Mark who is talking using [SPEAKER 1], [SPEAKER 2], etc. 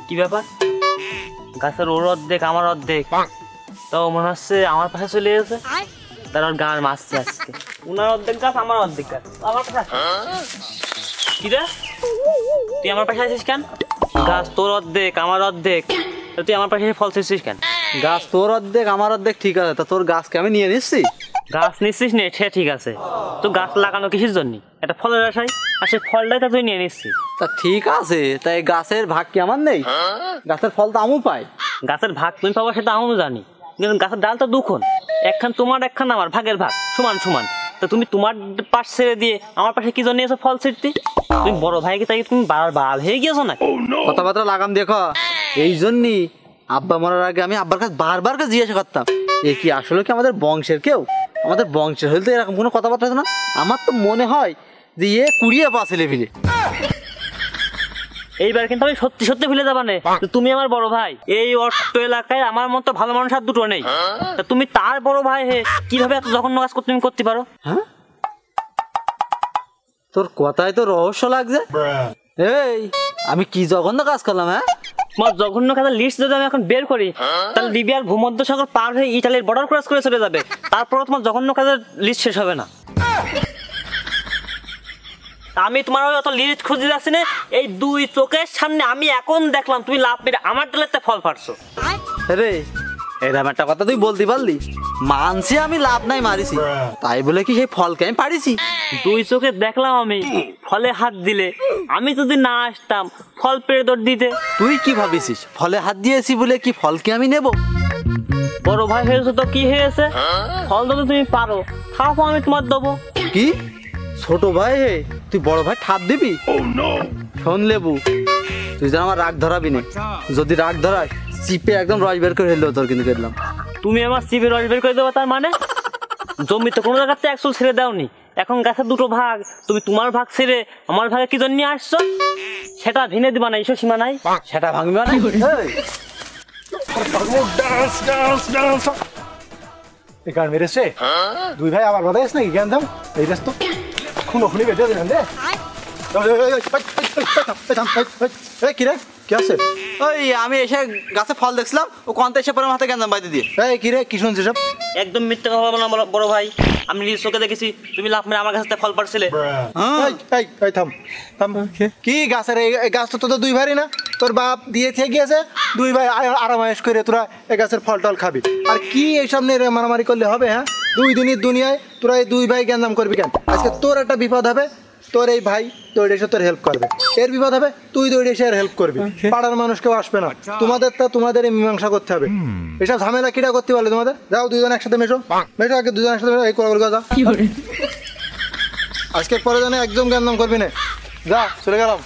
[SPEAKER 1] কি ব্যাপার? গাছের ওর অর্ধেক আমার অর্ধেক, তো মনে হচ্ছে আমার পাশে চলে গেছে। তার ওর গান মারছে আজকে। উনার অর্ধেক গাছ, আমার অর্ধেক গাছ, আমার পাশে। কি রে, তুই আমার পাশে আছিস কেন? গাছ তোর অর্ধেক আমার অর্ধেক, তুই আমার পাশে ফল ছিঁড়ছিস কেন?
[SPEAKER 2] গাছ তোর অর্ধেক আমার অর্ধেক, ঠিক আছে, তা তোর গাছকে আমি নিয়ে নিচ্ছি।
[SPEAKER 1] গাছ নিচ্ছিস নে, সে ঠিক আছে, তো গাছ লাগানো কিসের জন্য? একটা ফলের আশায়, আর সেই ফলটাই তা তুই নিয়ে নিচ্ছিস।
[SPEAKER 2] তা ঠিক আছে, তাই গাছের ভাগ কি আমার নেই? গাছের ফল তো আমু পাই।
[SPEAKER 1] গাছের ভাগ তুমি পাবো সেটা আমিও জানি, কিন্তু গাছের ডাল তো দুখন, একখান তোমার একখান আমার, ভাগের ভাগ সমান সমান। তো তুমি তোমার পাশ ছেড়ে দিয়ে আমার পাশে কি জন্য এসে ফল ছিঁড়তে? তুমি বড় ভাইকে তাই তুমি বাল হয়ে গিয়েছো না?
[SPEAKER 2] কথাবার্তা লাগাম দেখো, এই জন্যই আব্বা মরার আগে আমি আব্বার কাছে বারবার করে জিজ্ঞাসা করতাম, এ কি আসলে কি আমাদের বংশের কেউ? আমাদের বংশের হলে তো এরকম কোনো কথাবার্তা হতো না। আমার তো মনে হয় যে এ কুড়িয়ে পা ছেলে ফিরে।
[SPEAKER 1] এইবার কিন্তু আমি সত্যি সত্যি ভুলে যাবা না, তুমি আমার বড় ভাই। এই অট্ট এলাকায় আমার মতো ভালো মানুষ আর দুটো নেই। তা তুমি তার বড় ভাই হে কিভাবে এত জঘন্য কাজ তুমি করতে পারো?
[SPEAKER 2] হ্যাঁ, তোর কথায় তো রহস্য লাগছে। এই আমি কি জঘন্য কাজ করলাম? হ্যাঁ,
[SPEAKER 1] তোমার জঘন্য কাজের লিস্ট যদি আমি এখন বের করি, তাহলে লিবিয়ার ভূমধ্যসাগর পার হয়ে ইটালির বর্ডার ক্রস করে চলে যাবে, তারপরও তোমার জঘন্য কাজের লিস্ট শেষ হবে না। আমি তোমার অত লিস্ট খুঁজে যাচ্ছি না, এই দুই চোখের সামনে আমি এখন দেখলাম তুমি লাভ মেরে আমার ডালেতে ফল পারছো।
[SPEAKER 2] রে এরকম একটা কথা তুই বলতে পারলি? মানছি আমি লাভ নাই মারিছি, তাই বলে কি সেই ফলকে আমি পারিছি?
[SPEAKER 1] দুই চোখে দেখলাম আমি ফলে হাত দিলে, আমি যদি না আসতাম ফল পেড়ে দৌড় দিতে।
[SPEAKER 2] তুই কি ভাবিছিস ফলে হাত দিয়েছি বলে কি ফলকে আমি নেব?
[SPEAKER 1] বড় ভাই হয়েছে তো কি হয়েছে, ফল যদি তুমি পারো খাও, আমি তোমার দেবো।
[SPEAKER 2] কি ছোট ভাই হে, তুই বড় ভাই ঠাপ দিবি? শোন লেবু, তুই যেন আমার রাগ ধরাবি না, যদি রাগ ধরাস চিপে একদম রস বের করে হেললো তোর, কিন্তু দেখলাম।
[SPEAKER 1] তুমি আমার চিপে রস বের করে দেবো তার মানে? জমিতে কোনো জায়গাতে একচুল ছেড়ে দাওনি, এখন গাছের দুটো ভাগ, তুমি তোমার ভাগ ছেড়ে আমার ভাগে কি জন্য আসছো সেটা ভেঙে দিবা না, এইসব সীমা নাই,
[SPEAKER 2] সেটা ভাঙবি না।
[SPEAKER 3] গান মেরেছে দুই ভাই আবার বাদাইস নাকি? জ্ঞান দাম এই রাস্তা খুনো খুনি বেঁধে দিলেন রে। কিরে কি আছে?
[SPEAKER 2] ওই আমি এসে গাছে ফল দেখছিলাম, ও কন্তে এসে পরে মাথায় কেন বাইতে দিয়ে।
[SPEAKER 3] এই কিরে কি শুনছিস সব?
[SPEAKER 1] একদম মিথ্যে কথা বলো না বড় ভাই, আমি নিজ চোখে দেখেছি তুমি লাভ মেরে আমার কাছে ফল পারছিলে।
[SPEAKER 3] থাম থাম, কি গাছের এই গাছ তো তোদের দুই ভাই না, তোর বাপ দিয়ে থেকে গিয়েছে, দুই ভাই আরামায়েশ করে তোরা এই গাছের ফল টল খাবি। আর কি এইসব নিয়ে মারামারি করলে হবে? হ্যাঁ, দুই দিনের দুনিয়ায় তোরা এই দুই ভাই জ্ঞানদাম করবি কেন? আজকে তোর একটা বিপদ হবে, তোর এই ভাই দৌড়ে এসে তোর হেল্প করবে, এর বিপদ হবে তুই দৌড়ে এসে আর হেল্প করবি। পাড়ার মানুষ কেউ আসবে না, তোমাদের এই মীমাংসা করতে হবে। এসব ঝামেলা কিটা করতে পারলে তোমাদের? যাও দুজন একসাথে মেশো, আগে দুজন একসাথে এই করে যা। আজকে পরে জানে একদম জ্ঞানদাম করবি না, যা চলে গেলাম।